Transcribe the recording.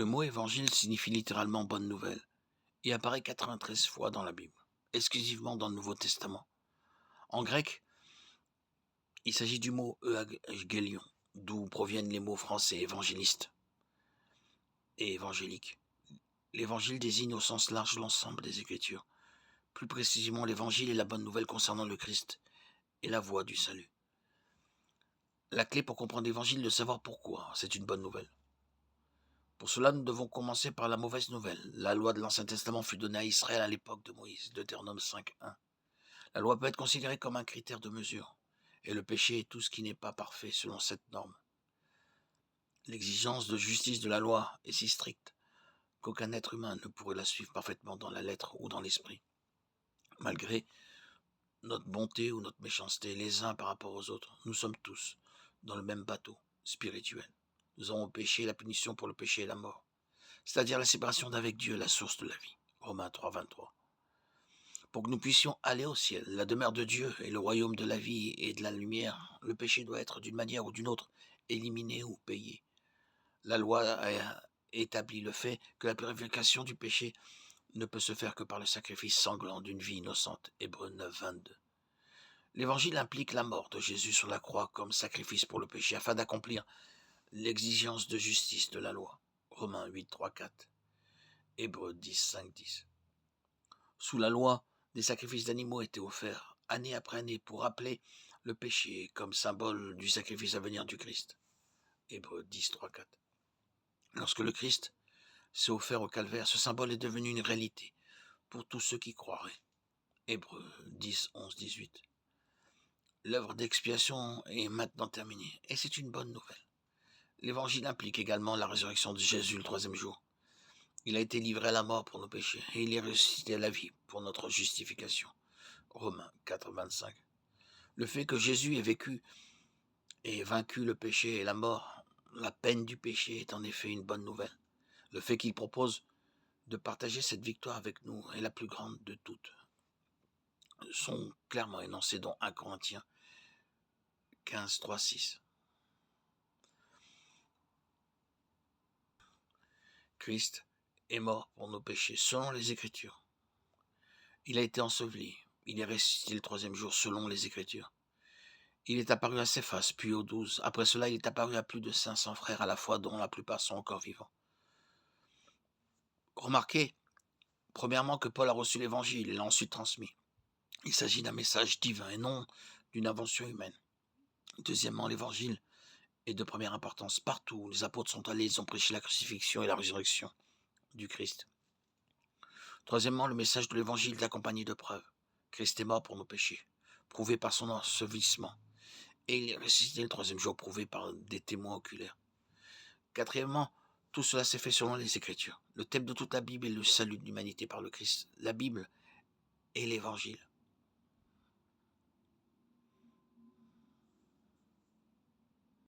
Le mot évangile signifie littéralement bonne nouvelle et apparaît 93 fois dans la Bible, exclusivement dans le Nouveau Testament. En grec, il s'agit du mot euangelion, d'où proviennent les mots français évangéliste et évangélique. L'évangile désigne au sens large l'ensemble des Écritures. Plus précisément, l'évangile est la bonne nouvelle concernant le Christ et la voie du salut. La clé pour comprendre l'évangile est de savoir pourquoi c'est une bonne nouvelle. Pour cela, nous devons commencer par la mauvaise nouvelle. La loi de l'Ancien Testament fut donnée à Israël à l'époque de Moïse, Deutéronome 5.1. La loi peut être considérée comme un critère de mesure, et le péché est tout ce qui n'est pas parfait selon cette norme. L'exigence de justice de la loi est si stricte qu'aucun être humain ne pourrait la suivre parfaitement dans la lettre ou dans l'esprit. Malgré notre bonté ou notre méchanceté, les uns par rapport aux autres, nous sommes tous dans le même bateau spirituel. Nous avons péché, la punition pour le péché est la mort, c'est-à-dire la séparation d'avec Dieu, la source de la vie. Romains 3.23. Pour que nous puissions aller au ciel, la demeure de Dieu et le royaume de la vie et de la lumière, le péché doit être d'une manière ou d'une autre éliminé ou payé. La loi a établi le fait que la purification du péché ne peut se faire que par le sacrifice sanglant d'une vie innocente. Hébreux 9.22. L'évangile implique la mort de Jésus sur la croix comme sacrifice pour le péché afin d'accomplir l'exigence de justice de la loi. Romains 8.3.4. Hébreux 10.5.10. Sous la loi, des sacrifices d'animaux étaient offerts année après année pour rappeler le péché comme symbole du sacrifice à venir du Christ. Hébreux 10.3.4. Lorsque le Christ s'est offert au calvaire, ce symbole est devenu une réalité pour tous ceux qui croiraient. Hébreux 10.11.18. L'œuvre d'expiation est maintenant terminée, et c'est une bonne nouvelle. L'évangile implique également la résurrection de Jésus le troisième jour. Il a été livré à la mort pour nos péchés, et il est ressuscité à la vie pour notre justification. Romains 4.25. Le fait que Jésus ait vécu et vaincu le péché et la mort, la peine du péché, est en effet une bonne nouvelle. Le fait qu'il propose de partager cette victoire avec nous est la plus grande de toutes. Sont clairement énoncés dans 1 Corinthiens 15.3.6. Christ est mort pour nos péchés selon les Écritures. Il a été enseveli. Il est ressuscité le troisième jour selon les Écritures. Il est apparu à Céphas, puis aux 12. Après cela, il est apparu à plus de 500 frères à la fois, dont la plupart sont encore vivants. Remarquez, premièrement, que Paul a reçu l'Évangile et l'a ensuite transmis. Il s'agit d'un message divin et non d'une invention humaine. Deuxièmement, l'Évangile est de première importance. Partout où les apôtres sont allés, ils ont prêché la crucifixion et la résurrection du Christ. Troisièmement, le message de l'Évangile est accompagné de preuves. Christ est mort pour nos péchés, prouvé par son ensevelissement. Et il est ressuscité le troisième jour, prouvé par des témoins oculaires. Quatrièmement, tout cela s'est fait selon les Écritures. Le thème de toute la Bible est le salut de l'humanité par le Christ. La Bible est l'Évangile.